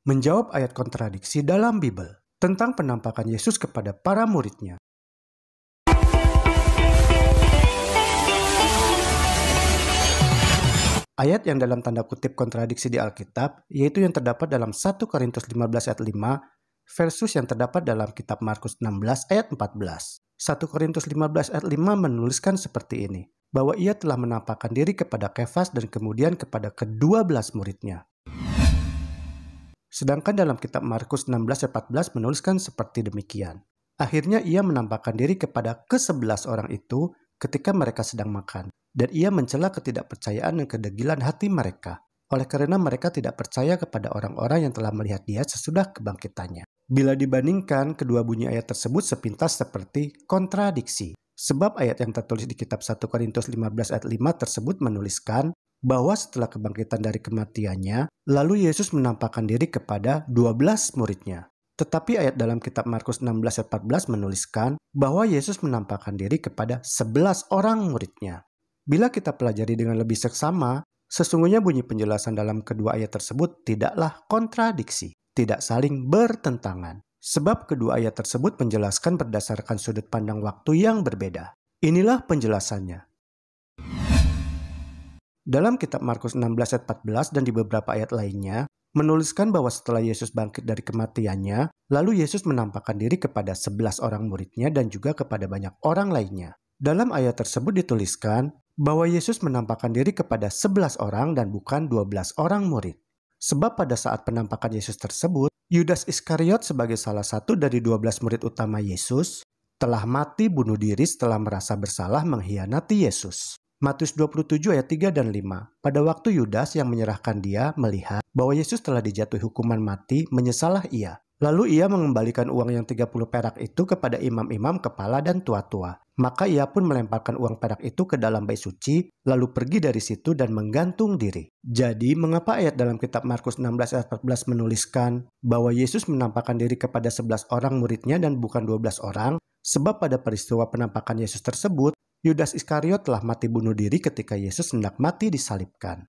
menjawab ayat kontradiksi dalam Bible tentang penampakan Yesus kepada para muridnya. Ayat yang dalam tanda kutip kontradiksi di Alkitab, yaitu yang terdapat dalam 1 Korintus 15 ayat 5, versus yang terdapat dalam kitab Markus 16 ayat 14. 1 Korintus 15 ayat 5 menuliskan seperti ini, bahwa ia telah menampakkan diri kepada Kefas dan kemudian kepada ke-12 muridnya. Sedangkan dalam kitab Markus 16 ayat 14 menuliskan seperti demikian. Akhirnya ia menampakkan diri kepada ke-11 orang itu ketika mereka sedang makan. Dan ia mencela ketidakpercayaan dan kedegilan hati mereka, oleh karena mereka tidak percaya kepada orang-orang yang telah melihat dia sesudah kebangkitannya. Bila dibandingkan, kedua bunyi ayat tersebut sepintas seperti kontradiksi. Sebab ayat yang tertulis di kitab 1 Korintus 15 ayat 5 tersebut menuliskan bahwa setelah kebangkitan dari kematiannya, lalu Yesus menampakkan diri kepada 12 muridnya. Tetapi ayat dalam kitab Markus 16 ayat 14 menuliskan bahwa Yesus menampakkan diri kepada 11 orang muridnya. Bila kita pelajari dengan lebih seksama, sesungguhnya bunyi penjelasan dalam kedua ayat tersebut tidaklah kontradiksi, tidak saling bertentangan. Sebab kedua ayat tersebut menjelaskan berdasarkan sudut pandang waktu yang berbeda. Inilah penjelasannya. Dalam kitab Markus 16 ayat 14 dan di beberapa ayat lainnya, menuliskan bahwa setelah Yesus bangkit dari kematiannya, lalu Yesus menampakkan diri kepada 11 orang muridnya dan juga kepada banyak orang lainnya. Dalam ayat tersebut dituliskan bahwa Yesus menampakkan diri kepada 11 orang dan bukan 12 orang murid. Sebab pada saat penampakan Yesus tersebut, Yudas Iskariot sebagai salah satu dari 12 murid utama Yesus telah mati bunuh diri setelah merasa bersalah mengkhianati Yesus. Matius 27 ayat 3 dan 5. Pada waktu Yudas yang menyerahkan dia melihat bahwa Yesus telah dijatuhi hukuman mati, menyesallah ia. Lalu ia mengembalikan uang yang 30 perak itu kepada imam-imam kepala dan tua-tua. Maka ia pun melemparkan uang perak itu ke dalam bait suci, lalu pergi dari situ dan menggantung diri. Jadi, mengapa ayat dalam kitab Markus 16 ayat 14 menuliskan bahwa Yesus menampakkan diri kepada 11 orang muridnya dan bukan 12 orang? Sebab pada peristiwa penampakan Yesus tersebut, Yudas Iskariot telah mati bunuh diri ketika Yesus hendak mati disalibkan.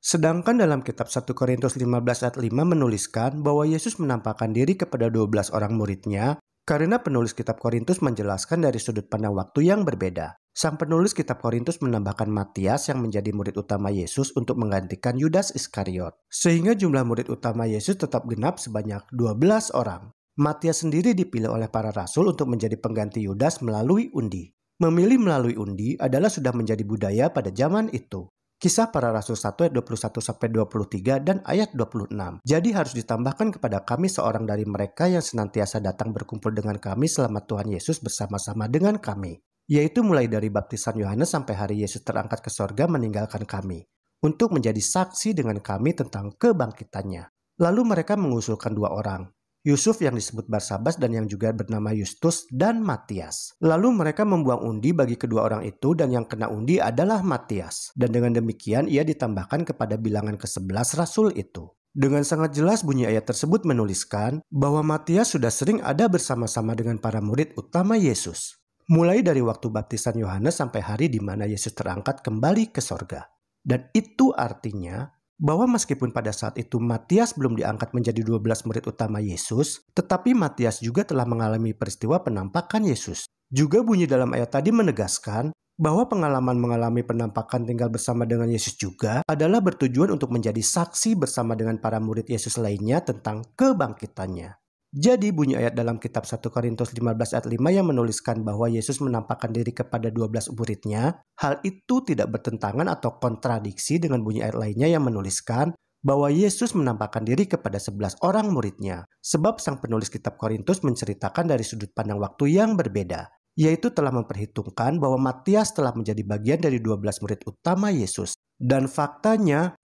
Sedangkan dalam kitab 1 Korintus 15 ayat 5 menuliskan bahwa Yesus menampakkan diri kepada 12 orang muridnya karena penulis kitab Korintus menjelaskan dari sudut pandang waktu yang berbeda. Sang penulis kitab Korintus menambahkan Matias yang menjadi murid utama Yesus untuk menggantikan Yudas Iskariot. Sehingga jumlah murid utama Yesus tetap genap sebanyak 12 orang. Matias sendiri dipilih oleh para rasul untuk menjadi pengganti Yudas melalui undi. Memilih melalui undi adalah sudah menjadi budaya pada zaman itu. Kisah Para Rasul 1 ayat 21-23 dan ayat 26. Jadi harus ditambahkan kepada kami seorang dari mereka yang senantiasa datang berkumpul dengan kami selama Tuhan Yesus bersama-sama dengan kami. Yaitu mulai dari baptisan Yohanes sampai hari Yesus terangkat ke sorga meninggalkan kami. Untuk menjadi saksi dengan kami tentang kebangkitannya. Lalu mereka mengusulkan 2 orang. Yusuf yang disebut Barsabas dan yang juga bernama Justus dan Matias. Lalu mereka membuang undi bagi kedua orang itu dan yang kena undi adalah Matias. Dan dengan demikian ia ditambahkan kepada bilangan ke-11 rasul itu. Dengan sangat jelas bunyi ayat tersebut menuliskan bahwa Matias sudah sering ada bersama-sama dengan para murid utama Yesus. Mulai dari waktu baptisan Yohanes sampai hari di mana Yesus terangkat kembali ke sorga. Dan itu artinya bahwa meskipun pada saat itu Matias belum diangkat menjadi 12 murid utama Yesus, tetapi Matias juga telah mengalami peristiwa penampakan Yesus. Juga bunyi dalam ayat tadi menegaskan bahwa pengalaman mengalami penampakan tinggal bersama dengan Yesus juga adalah bertujuan untuk menjadi saksi bersama dengan para murid Yesus lainnya tentang kebangkitannya. Jadi bunyi ayat dalam kitab 1 Korintus 15 ayat 5 yang menuliskan bahwa Yesus menampakkan diri kepada 12 muridnya, hal itu tidak bertentangan atau kontradiksi dengan bunyi ayat lainnya yang menuliskan bahwa Yesus menampakkan diri kepada 11 orang muridnya. Sebab sang penulis kitab Korintus menceritakan dari sudut pandang waktu yang berbeda, yaitu telah memperhitungkan bahwa Matias telah menjadi bagian dari 12 murid utama Yesus. Dan faktanya,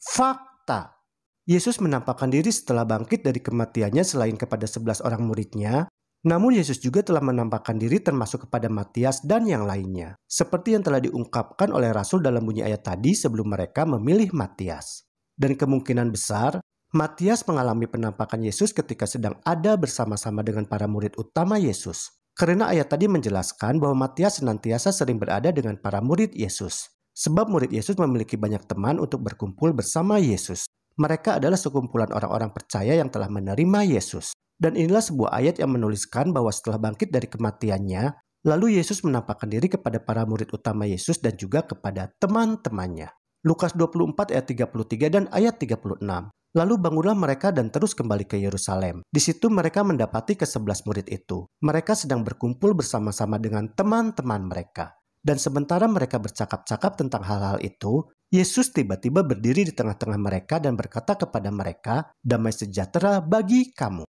Yesus menampakkan diri setelah bangkit dari kematiannya selain kepada 11 orang muridnya, namun Yesus juga telah menampakkan diri termasuk kepada Matias dan yang lainnya. Seperti yang telah diungkapkan oleh Rasul dalam bunyi ayat tadi sebelum mereka memilih Matias. Dan kemungkinan besar, Matias mengalami penampakan Yesus ketika sedang ada bersama-sama dengan para murid utama Yesus. Karena ayat tadi menjelaskan bahwa Matias senantiasa sering berada dengan para murid Yesus. Sebab murid Yesus memiliki banyak teman untuk berkumpul bersama Yesus. Mereka adalah sekumpulan orang-orang percaya yang telah menerima Yesus. Dan inilah sebuah ayat yang menuliskan bahwa setelah bangkit dari kematiannya, lalu Yesus menampakkan diri kepada para murid utama Yesus dan juga kepada teman-temannya. Lukas 24 ayat 33 dan ayat 36. Lalu bangunlah mereka dan terus kembali ke Yerusalem. Di situ mereka mendapati ke-11 murid itu. Mereka sedang berkumpul bersama-sama dengan teman-teman mereka. Dan sementara mereka bercakap-cakap tentang hal-hal itu, Yesus tiba-tiba berdiri di tengah-tengah mereka dan berkata kepada mereka, "Damai sejahtera bagi kamu."